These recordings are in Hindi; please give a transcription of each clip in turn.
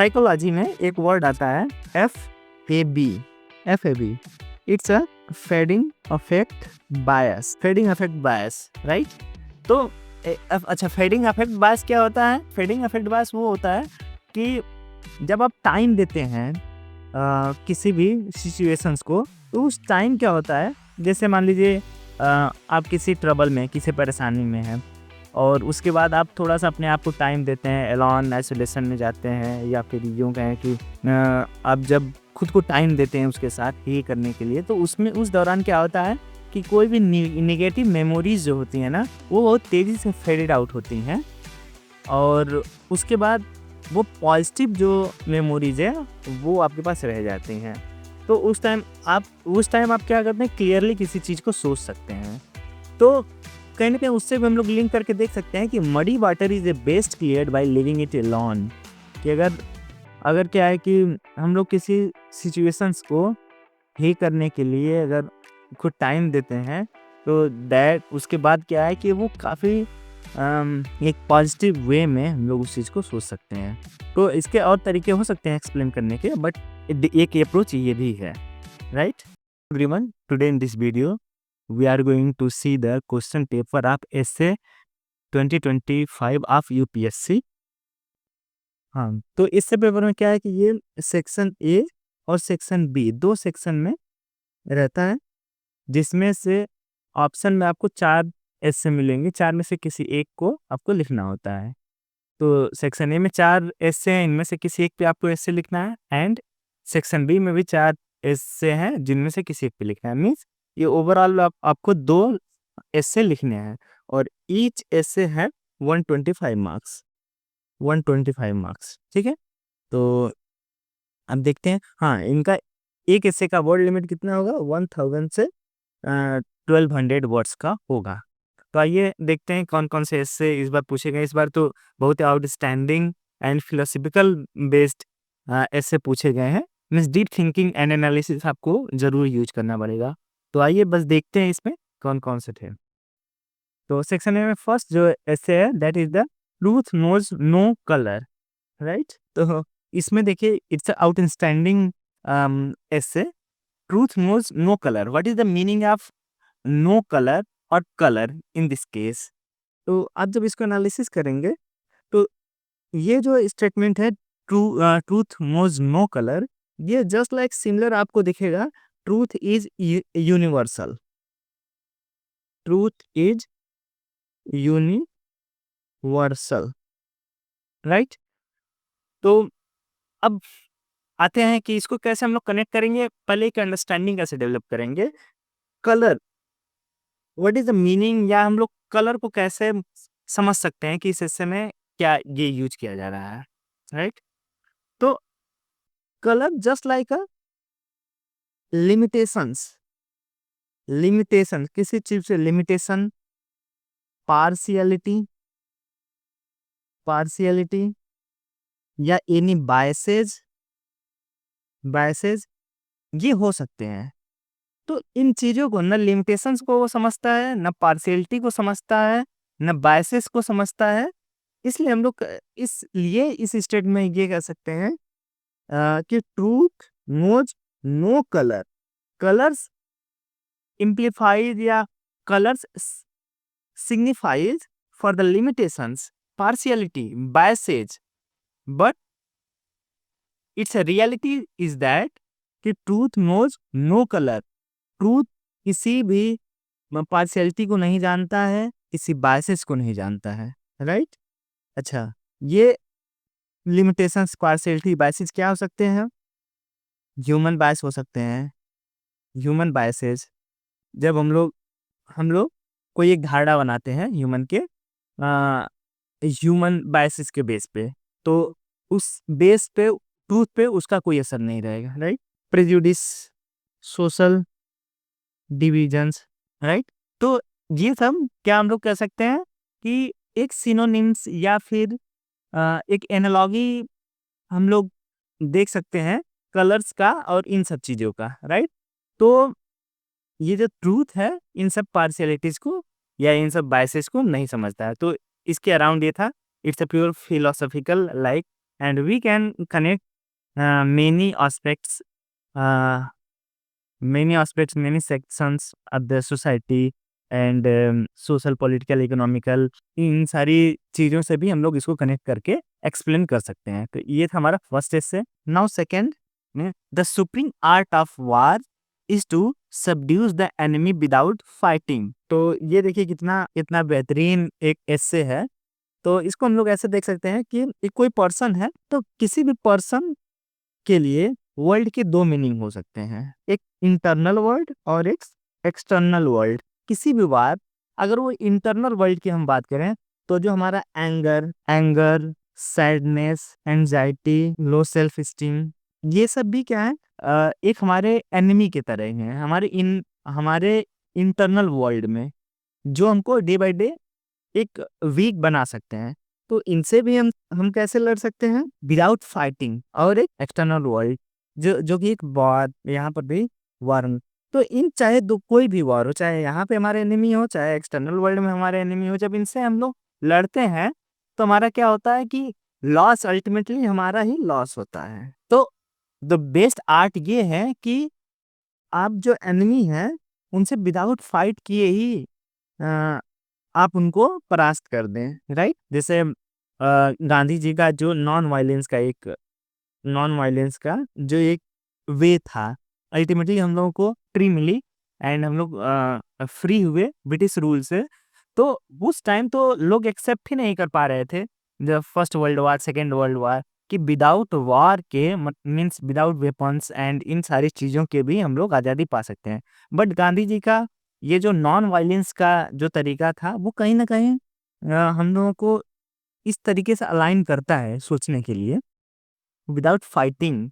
साइकोलॉजी में एक वर्ड आता है FAB। It's a fading affect bias. Right. तो अच्छा, फेडिंग अफेक्ट बायस क्या होता है? फेडिंग अफेक्ट बायस वो होता है कि जब आप टाइम देते हैं किसी भी सिचुएशंस को, तो उस टाइम क्या होता है, जैसे मान लीजिए आप किसी ट्रबल में, किसी परेशानी में हैं, और उसके बाद आप थोड़ा सा अपने आप को टाइम देते हैं, एलोन आइसोलेशन में जाते हैं, या फिर यूँ कहें कि आप जब खुद को टाइम देते हैं उसके साथ ही करने के लिए, तो उसमें उस दौरान क्या होता है कि कोई भी निगेटिव मेमोरीज जो होती हैं ना, वो बहुत तेज़ी से फेडेड आउट होती हैं, और उसके बाद वो पॉजिटिव जो मेमोरीज है वो आपके पास रह जाती हैं। तो उस टाइम आप क्या करते हैं, क्लियरली किसी चीज़ को सोच सकते हैं। तो कहीं ना कहीं उससे भी हम लोग लिंक करके देख सकते हैं कि muddy water is a best cleared by living it alone. कि अगर क्या है कि हम लोग किसी सिचुएशंस को ही करने के लिए अगर खुद टाइम देते हैं, तो दैट उसके बाद क्या है कि वो काफ़ी एक पॉजिटिव वे में हम लोग उस चीज़ को सोच सकते हैं। तो इसके और तरीके हो सकते हैं एक्सप्लेन करने के, बट एक अप्रोच ये भी है, right everyone. Today in this video we are going to see the question paper of essay 2025 of UPSC। हाँ, तो इससे पेपर में क्या है कि ये सेक्शन ए और सेक्शन बी, दो सेक्शन में रहता है, जिसमें से ऑप्शन में आपको 4 एस्से मिलेंगे। 4 में से किसी एक को आपको लिखना होता है। तो सेक्शन ए में 4 एस्से हैं, इनमें से किसी एक पे आपको एस्से लिखना है, एंड सेक्शन बी में भी 4 एस्से हैं, जिनमें से किसी एक पे लिखना है। मीन्स ये ओवरऑल आपको 2 एस्से लिखने हैं, और ईच एस्से है 125 मार्क्स। ठीक है, तो अब देखते हैं। हाँ, इनका एक एस्से का वर्ड लिमिट कितना होगा? 1000 से 1200 वर्ड्स का होगा। तो आइए देखते हैं कौन कौन से एस्से इस बार पूछे गए। इस बार तो बहुत आउटस्टैंडिंग एंड फिलोसफिकल बेस्ड एस्से पूछे गए हैं। Means deep thinking and analysis आपको जरूर यूज करना पड़ेगा। तो आइए बस देखते हैं इसमें कौन कौन से थे। तो सेक्शन ए में फर्स्ट जो एस्से है, that is the truth knows no colour, right. तो इसमें देखिए, it's outstanding essay, truth knows no colour. What is the meaning of no colour और कलर इन दिस केस? तो आप जब इसको एनालिसिस करेंगे, तो ये जो स्टेटमेंट है, ट्रूथ नोज नो कलर, ये जस्ट लाइक सिमिलर आपको दिखेगा truth is universal. Truth is universal, right. तो अब आते हैं कि इसको कैसे हम लोग कनेक्ट करेंगे। पहले एक अंडरस्टैंडिंग कैसे डेवलप करेंगे। Colour, what is the meaning, या हम लोग कलर को कैसे समझ सकते हैं कि इस हिस्से में क्या ये यूज किया जा रहा है, राइट। तो colour just like a limitation, किसी चीज से लिमिटेशन, पार्शियलिटी या एनी बायसेज ये हो सकते हैं। तो इन चीजों को, न लिमिटेशंस को वो समझता है, न पार्शियलिटी को समझता है, न बायसेस को समझता है। इसलिए हम लोग इसलिए इस स्टेट में ये कह सकते हैं कि truth knows no colour. Colours implies या colours signifies for the limitations, partiality, biases, but its reality is that कि truth knows no color। Truth किसी भी पार्शियलिटी को नहीं जानता है, किसी बायसेस को नहीं जानता है, राइट। अच्छा, ये लिमिटेशंस, पार्शियलिटी, बायसेस क्या हो सकते हैं? ह्यूमन बायस हो सकते हैं। ह्यूमन बायसेस, जब हम लोग कोई एक धारणा बनाते हैं ह्यूमन बायसेस के बेस पे, तो उस बेस पे ट्रूथ पे उसका कोई असर नहीं रहेगा, right. Prejudice, social divisions, right. तो ये सब क्या हम लोग कह सकते हैं कि एक सिनोनिम्स या फिर एक एनालॉगी हम लोग देख सकते हैं कलर्स का और इन सब चीज़ों का, राइट। तो ये जो ट्रूथ है, इन सब पार्शियलिटीज को या इन सब बायसेस को नहीं समझता है। तो इसके अराउंड ये था। It's a pure philosophical like and we can connect many aspects, uh, many sections of the society and social, political, economical, इन सारी चीज़ों से भी हम लोग इसको कनेक्ट करके एक्सप्लेन कर सकते हैं। तो ये था हमारा first essay. Now second, the supreme art of war is to subdue the enemy without fighting. तो ये देखिए कितना कितना बेहतरीन एक एसे है। तो इसको हम लोग ऐसे देख सकते हैं कि एक कोई पर्सन है, तो किसी भी पर्सन के लिए वर्ल्ड के दो मीनिंग हो सकते हैं, एक इंटरनल वर्ल्ड और एक एक्सटर्नल वर्ल्ड। किसी भी बात, अगर वो इंटरनल वर्ल्ड की हम बात करें, तो जो हमारा anger, sadness, anxiety, low self esteem, ये सब भी क्या है, एक हमारे एनिमी की तरह ही है हमारे इंटरनल वर्ल्ड में, जो हमको डे बाय डे एक वीक बना सकते हैं। तो इनसे भी हम कैसे लड़ सकते हैं, विदाउट फाइटिंग। और एक एक्सटर्नल वर्ल्ड जो कि एक वॉर, यहाँ पर भी वॉर। तो इन चाहे दो कोई भी वॉर हो, चाहे यहाँ पे हमारे एनिमी हो, चाहे एक्सटर्नल वर्ल्ड में हमारे एनिमी हो, जब इनसे हम लोग लड़ते हैं तो हमारा क्या होता है कि लॉस अल्टीमेटली हमारा ही लॉस होता है। तो द बेस्ट आर्ट ये है कि आप जो एनिमी है उनसे विदाउट फाइट किए ही आप उनको परास्त कर दें, राइट। जैसे गांधी जी का जो नॉन वायलेंस का जो एक वे था, अल्टीमेटली हम लोगों को ट्री मिली एंड हम लोग फ्री हुए ब्रिटिश रूल से। तो उस टाइम तो लोग एक्सेप्ट ही नहीं कर पा रहे थे, जब first world war, second world war, कि विदाउट वार के means without weapons and in सारी चीज़ों के भी हम लोग आज़ादी पा सकते हैं। बट गांधी जी का ये जो नॉन वायलेंस का जो तरीका था, वो कहीं ना कहीं हम लोगों को इस तरीके से अलाइन करता है सोचने के लिए, without fighting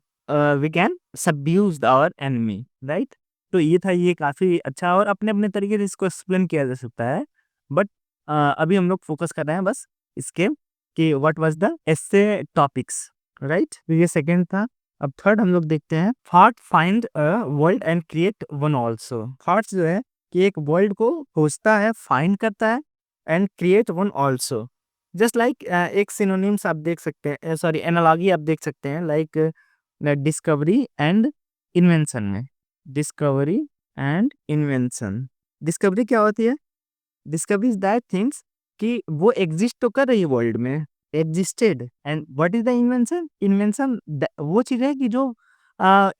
we can subdue our enemy, right. तो ये था, ये काफ़ी अच्छा और अपने अपने तरीके से इसको एक्सप्लेन किया जा सकता है। बट अभी हम लोग फोकस कर रहे हैं बस इसके कि what was the essay topics, right. तो ये सेकंड था। अब थर्ड हम लोग देखते हैं, thought find a world and create one also. Thoughts जो है कि एक वर्ल्ड को खोजता है, फाइंड करता है, and create one also. Just like एक सिनोनिम्स आप देख सकते हैं, सॉरी एनालॉजी आप देख सकते हैं, लाइक डिस्कवरी एंड इन्वेंशन में। डिस्कवरी एंड इन्वेंशन, डिस्कवरी क्या होती है, डिस्कवरी इज दैट थिंग्स कि वो एग्जिस्ट तो कर रही है वर्ल्ड में, existed. And what is the invention, invention वो चीज है कि जो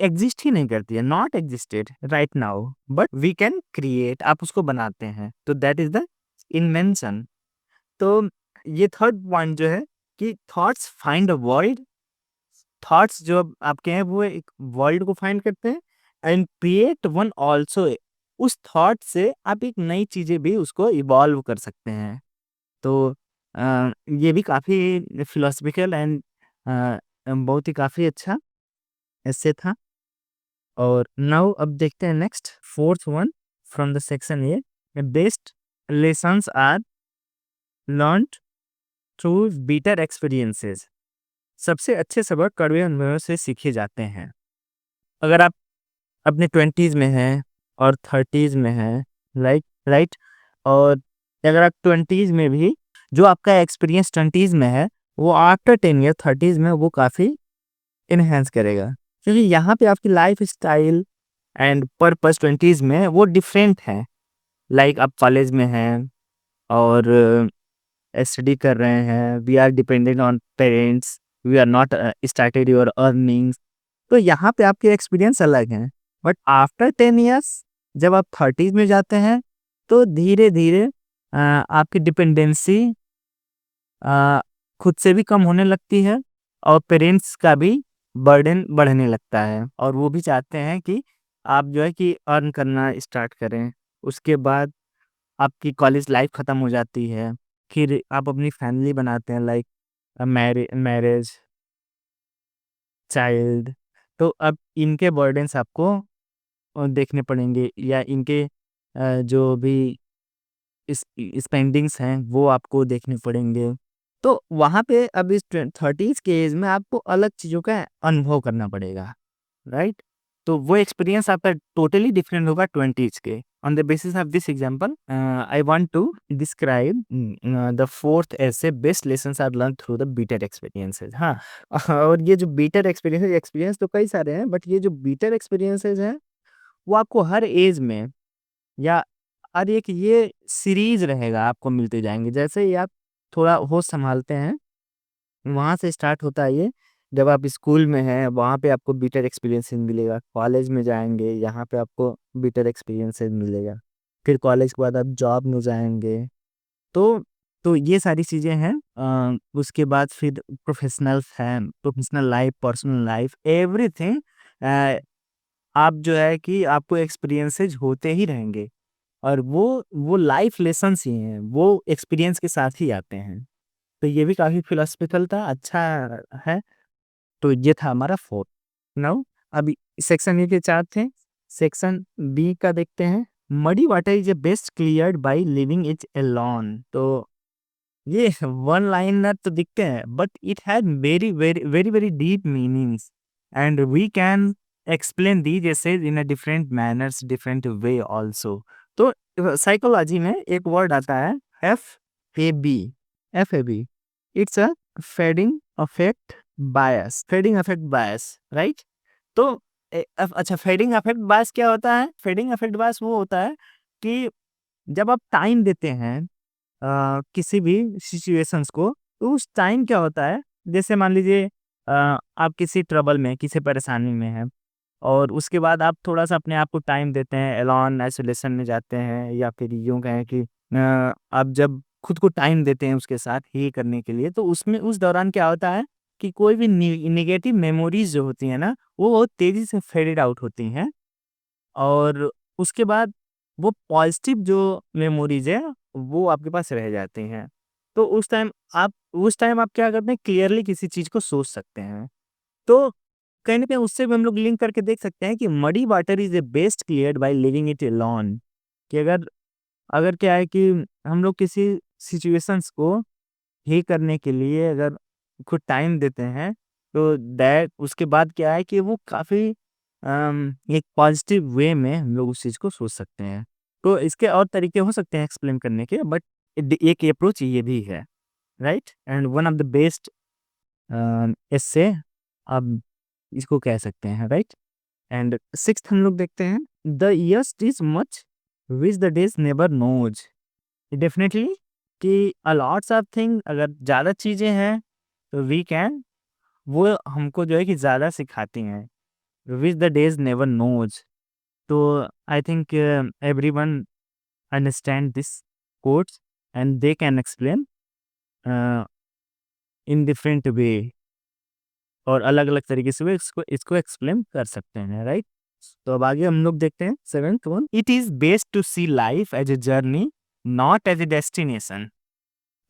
एग्जिस्ट ही नहीं करती है, not existed right now, but we can create, आप उसको बनाते हैं, तो दैट इज द इन्वेंशन। तो ये थर्ड पॉइंट जो है कि thoughts find a world, thoughts जो आपके हैं वो एक वर्ल्ड को फाइंड करते हैं एंड क्रिएट वन ऑल्सो। उस थॉट से आप एक नई चीजें भी उसको इवॉल्व कर सकते हैं। तो ये भी काफी फिलोसफिकल एंड बहुत ही काफी अच्छा ऐसे था। और नाउ अब देखते हैं next fourth one from the section A, best lessons are learned through bitter experiences. सबसे अच्छे सबक कड़वे अनुभवों से सीखे जाते हैं। अगर आप अपने 20s में हैं और 30s में हैं, लाइक राइट, और अगर आप 20s में भी जो आपका एक्सपीरियंस 20s में है, वो आफ्टर 10 ईयर 30s में वो काफ़ी इन्हेंस करेगा, क्योंकि यहाँ पे आपकी life style and purpose 20s में वो डिफरेंट है। लाइक आप कॉलेज में हैं और स्टडी कर रहे हैं, we are dependent on parents, we are not started your earnings. तो यहाँ पे आपके एक्सपीरियंस अलग हैं। बट आफ्टर 10 ईयर्स जब आप 30s में जाते हैं, तो धीरे धीरे आपकी डिपेंडेंसी खुद से भी कम होने लगती है और पेरेंट्स का भी बर्डन बढ़ने लगता है, और वो भी चाहते हैं कि आप जो है कि अर्न करना स्टार्ट करें। उसके बाद आपकी कॉलेज लाइफ ख़त्म हो जाती है, फिर आप अपनी फैमिली बनाते हैं, लाइक मैरिज, चाइल्ड। तो अब इनके बर्डन्स आपको देखने पड़ेंगे, या इनके जो भी स्पेंडिंग्स हैं वो आपको देखने पड़ेंगे। तो वहाँ पे अब इस 30s के एज में आपको अलग चीज़ों का अनुभव करना पड़ेगा, राइट। तो वो एक्सपीरियंस आपका टोटली डिफरेंट होगा 20 के। On the basis of this example I want to describe the fourth essay best lessons I learn through the bitter experiences. हाँ, और ये जो बीटेड एक्सपीरियंस तो कई सारे हैं, बट ये जो बीटेड एक्सपीरियंसेस हैं वो आपको हर एज में या हर एक ये सीरीज रहेगा, आपको मिलते जाएंगे। जैसे ही आप थोड़ा होश संभालते हैं, वहाँ से स्टार्ट होता है ये। जब आप स्कूल में हैं, वहाँ पे आपको बीटेड एक्सपीरियंसेस मिलेगा। कॉलेज में जाएँगे, यहाँ पे आपको बीटेड एक्सपीरियंसेस मिलेगा। फिर कॉलेज के बाद आप जॉब में जाएँगे। तो ये सारी चीज़ें हैं। उसके बाद फिर प्रोफ़ेशनल्स हैं, professional life, personal life, everything. Uh, आप जो है कि आपको एक्सपीरियंसेस होते ही रहेंगे, और वो लाइफ़ लेसन्स ही हैं, वो एक्सपीरियंस के साथ ही आते हैं। तो ये भी काफ़ी फिलॉसफिकल था, अच्छा है। तो ये था हमारा 4। नाउ अभी सेक्शन ए के 4 थे। सेक्शन बी का देखते हैं। Muddy water is best cleared by leaving it alone. तो ये वन लाइनर तो दिखते हैं, but it has very very very very deep meanings, and we can explain these essays in a different manners, different way also. तो साइकोलॉजी में एक वर्ड आता है F A B. It's a fading affect bias. Fading affect bias, right? तो अच्छा, फेडिंग अफेक्ट बायस क्या होता है? फेडिंग अफेक्ट बायस वो होता है कि जब आप टाइम देते हैं किसी भी सिचुएशंस को, तो उस टाइम क्या होता है, जैसे मान लीजिए आप किसी ट्रबल में, किसी परेशानी में हैं, और उसके बाद आप थोड़ा-सा अपने आप को टाइम देते हैं, एलोन आइसोलेशन में जाते हैं, या फिर यूँ कहें कि आप जब खुद को टाइम देते हैं उसके साथ हील करने के लिए, तो उसमें उस दौरान क्या होता है कि कोई भी नेगेटिव मेमोरीज़ जो होती हैं ना, वो बहुत तेज़ी से फेडेड आउट होती हैं, और उसके बाद वो पॉज़िटिव जो मेमोरीज़ है, वो आपके पास रह जाती हैं। तो उस टाइम आप क्या करते हैं, क्लियरली किसी चीज़ को सोच सकते हैं। तो कहीं न कहीं उससे भी हम लोग लिंक करके देख सकते हैं कि muddy water is the best cleared by leaving it alone. कि अगर अगर क्या है कि हम लोग किसी सिचुएशंस को ही करने के लिए अगर खुद टाइम देते हैं, तो दैट उसके बाद क्या है कि वो काफ़ी एक पॉजिटिव वे में हम लोग उस चीज़ को सोच सकते हैं। तो इसके और तरीके हो सकते हैं एक्सप्लेन करने के, बट एक अप्रोच ये भी है, right? And one of the best essay आप इसको कह सकते हैं, राइट? एंड सिक्स्थ हम लोग देखते हैं। द यस्ट is much which the days never knows. Definitely कि अलॉट्स ऑफ थिंग, अगर ज़्यादा चीज़ें हैं तो वी कैन, वो हमको जो है कि ज़्यादा सिखाती हैं। Which the days never knows. तो I think everyone understand this quotes, and they can explain in different way, और अलग-अलग तरीके से वो इसको इसको एक्सप्लेन कर सकते हैं, राइट? तो अब आगे हम लोग देखते हैं 7th one. It is best to see life as a journey, not as a destination.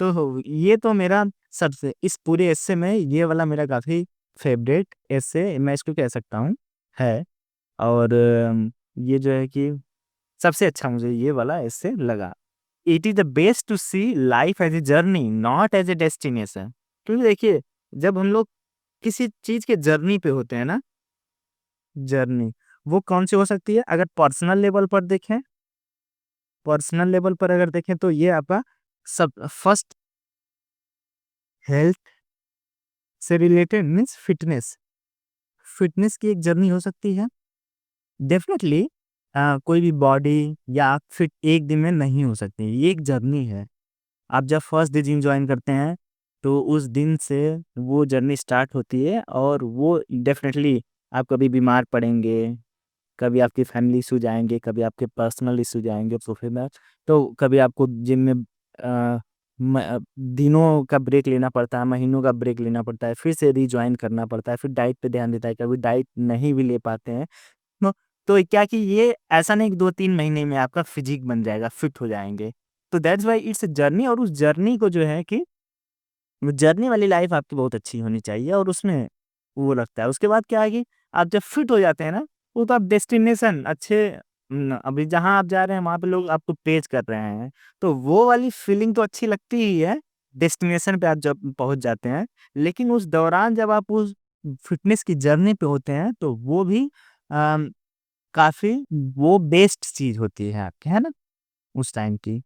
तो ये तो मेरा सबसे, इस पूरे एस्से में ये वाला मेरा काफ़ी फ़ेवरेट एस्से मैं इसको कह सकता हूँ, है। और ये जो है कि सबसे अच्छा मुझे ये वाला एस्से लगा। It is the best to see life as a journey, not as a destination. क्योंकि देखिए, जब हम लोग किसी चीज़ के जर्नी पे होते हैं ना, जर्नी, वो कौन-सी हो सकती है? अगर पर्सनल लेवल पर अगर देखें तो ये आपका सब फर्स्ट हेल्थ से रिलेटेड मीन्स फिटनेस। फिटनेस की एक जर्नी हो सकती है। डेफ़िनेटली कोई भी बॉडी या आप फिट एक दिन में नहीं हो सकती, ये एक जर्नी है। आप जब फर्स्ट डे जिम जॉइन करते हैं, तो उस दिन से वो जर्नी स्टार्ट होती है, और वो डेफ़िनेटली आप कभी बीमार पड़ेंगे, कभी आपकी फैमिली इश्यूज़ आएँगे, कभी आपके पर्सनल इश्यूज़ आएँगे प्रोफ़ेशनल, तो कभी आपको जिम में अ, दिनों का ब्रेक लेना पड़ता है, महीनों का ब्रेक लेना पड़ता है, फिर से रिजॉइन करना पड़ता है, फिर डाइट पे ध्यान देता है, कभी डाइट नहीं भी ले पाते हैं। नो, तो क्या कि ये ऐसा नहीं कि 2-3 महीने में आपका फिज़िक बन जाएगा, फिट हो जाएँगे। तो that's why it's a journey, और उस जर्नी को जो है कि वो जर्नी वाली लाइफ़ आपकी बहुत अच्छी होनी चाहिए, और उसमें वो लगता है। उसके बाद क्या है कि आप जब फिट हो जाते हैं ना, वो तो आप डेस्टिनेशन अच्छे अभी जहाँ आप जा रहे हैं वहाँ पे लोग आपको प्रेज़ कर रहे हैं, तो वो वाली फीलिंग तो अच्छी लगती ही है, डेस्टिनेशन पे आप जब पहुँच जाते हैं। लेकिन उस दौरान जब आप उस फिटनेस की जर्नी पे होते हैं, तो वो भी काफ़ी वो बेस्ट चीज़ होती है आपकी, है ना? उस टाइम की।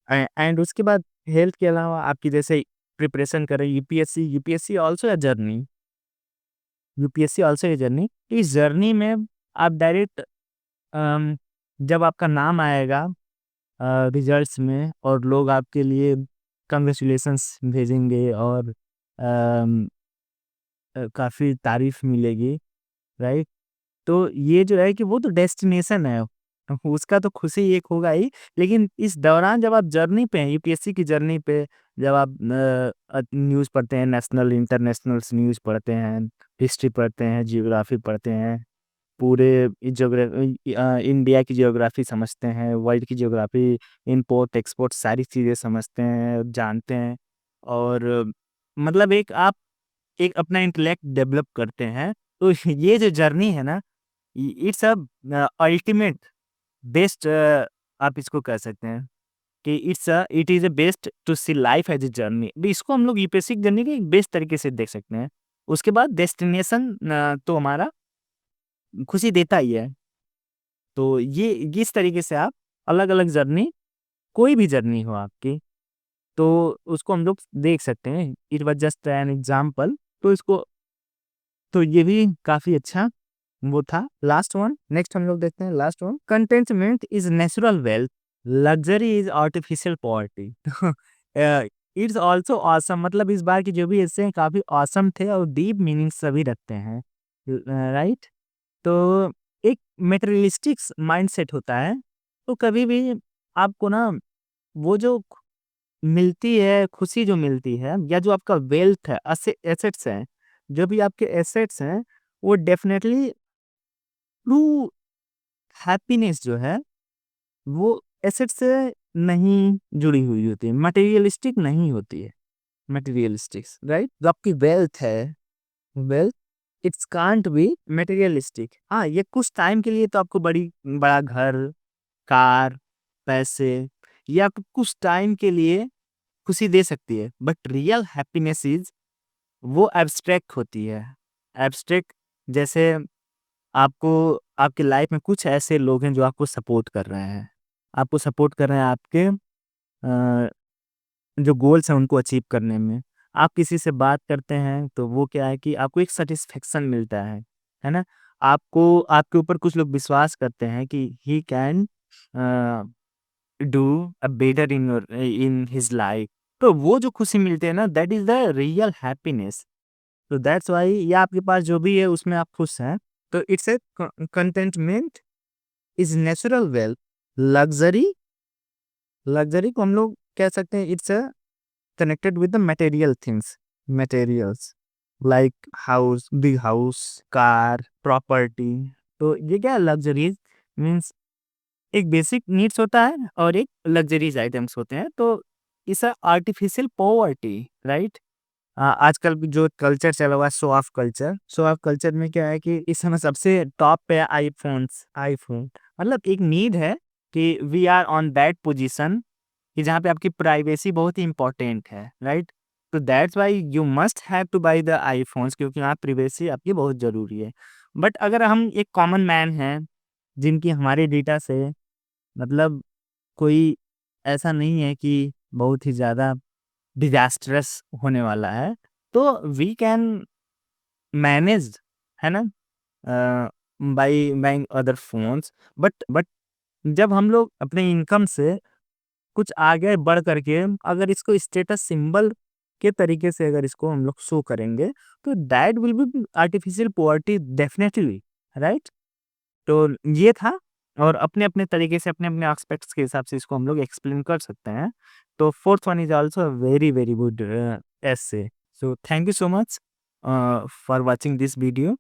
एंड उसके बाद हेल्थ के अलावा आपकी जैसे प्रिपरेशन कर रहे हैं UPSC, UPSC also a journey, UPSC also a journey. इस जर्नी में आप डायरेक्ट अम, जब आपका नाम आएगा रिजल्ट्स में और लोग आपके लिए कांग्रेचुलेशंस भेजेंगे और काफ़ी तारीफ मिलेगी, राइट? तो ये जो है कि वो तो डेस्टिनेशन है, उसका तो खुशी एक होगा ही, लेकिन इस दौरान जब आप जर्नी पे हैं, यूपीएससी की जर्नी पे जब आप न्यूज़ पढ़ते हैं, नेशनल, इंटरनेशनल्स न्यूज़ पढ़ते हैं, हिस्ट्री पढ़ते हैं, जियोग्राफी पढ़ते हैं, पूरे इंडिया की जियोग्राफी समझते हैं, वर्ल्ड की जियोग्राफी, इम्पोर्ट, एक्सपोर्ट सारी चीज़ें समझते हैं, जानते हैं और मतलब एक अपना इंटेलेक्ट डेवलप करते हैं। तो ये जो जर्नी है ना, इट्स अ अल्टीमेट बेस्ट, आप इसको कह सकते हैं कि it is a best to see life as a journey. भी इसको हम लोग यूपीएससी की जर्नी के एक बेस्ट तरीके से देख सकते हैं। उसके बाद डेस्टिनेशन तो हमारा खुशी देता ही है। तो ये इस तरीके से आप अलग-अलग जर्नी, कोई भी जर्नी हो आपकी, तो उसको हम लोग देख सकते हैं। It was just an example. तो इसको, तो ये भी काफ़ी अच्छा वो था। लास्ट वन, नेक्स्ट हम लोग देखते हैं last one. Contentment is natural wealth, luxury is artificial poverty. तो इट्स आल्सो ऑसम, मतलब इस बार के जो भी एस्से हैं काफ़ी ऑसम थे और डीप मीनिंग सभी रखते हैं। राइट? तो एक मटेरियलिस्टिक्स माइंडसेट होता है, तो कभी भी आपको ना वो जो मिलती है, खुशी जो मिलती है या जो आपका वेल्थ है, एसेट्स हैं, जो भी आपके एसेट्स हैं, वो डेफ़िनेटली ट्रू हैप्पीनेस जो है, वो एसेट से नहीं जुड़ी हुई होती है, मटेरियलिस्टिक नहीं होती है, मटेरियलिस्टिक्स, राइट? जो आपकी वेल्थ है, wealth it's can't be materialistic. हाँ, ये कुछ टाइम के लिए तो आपको बड़ा घर, कार, पैसे, ये आपको कुछ टाइम के लिए खुशी दे सकती है, बट रियल हैप्पीनेस इज़ वो एब्स्ट्रैक्ट होती है। एब्स्ट्रैक्ट जैसे आपको आपकी लाइफ में कुछ ऐसे लोग हैं जो आपको सपोर्ट कर रहे हैं। आपको सपोर्ट कर रहे हैं आपके जो गोल्स हैं उनको अचीव करने में। आप किसी से बात करते हैं तो वो क्या है कि आपको एक सैटिस्फैक्शन मिलता है ना? आपको आपके ऊपर कुछ लोग विश्वास करते हैं कि he can do better in his life. तो वो जो खुशी मिलती है ना, that is the real happiness. तो दैट्स व्हाई या आपके पास जो भी है उसमें आप खुश हैं। तो it's a contentment is natural wealth, luxury, luxury को हम लोग कह सकते हैं it's a connected with the material things, materials like house, big house, car, property. तो ये क्या है, लग्ज़रीज़ मीन्स एक बेसिक नीड्स होता है और एक लग्ज़रीज़ आइटम्स होते हैं। तो it's a artificial poverty, right? आजकल भी जो कल्चर चला हुआ है शो ऑफ कल्चर में क्या है कि इस समय सबसे टॉप पे है आईफ़ोन। मतलब एक नीड है कि we are on that position कि जहाँ पे आपकी प्राइवेसी बहुत ही इम्पोर्टेंट है, राइट? तो that's why you must have to buy the iPhones, क्योंकि वहाँ प्राइवेसी आपकी बहुत ज़रूरी है। बट अगर हम एक कॉमन मैन हैं, जिनकी हमारे डेटा से मतलब कोई ऐसा नहीं है कि बहुत ही ज़्यादा डिज़ास्ट्रस होने वाला है, तो वी कैन मैनेज, है ना? By buying other phones. But जब हम लोग अपने इनकम से कुछ आगे बढ़ करके अगर इसको स्टेटस सिंबल के तरीके से अगर इसको हम लोग शो करेंगे, तो that will be artificial poverty definitely, right? तो ये था और अपने-अपने तरीके से अपने-अपने एस्पेक्ट्स के हिसाब से इसको हम लोग एक्सप्लेन कर सकते हैं। तो fourth one is also a very, very good essay. So thank you so much for watching this video.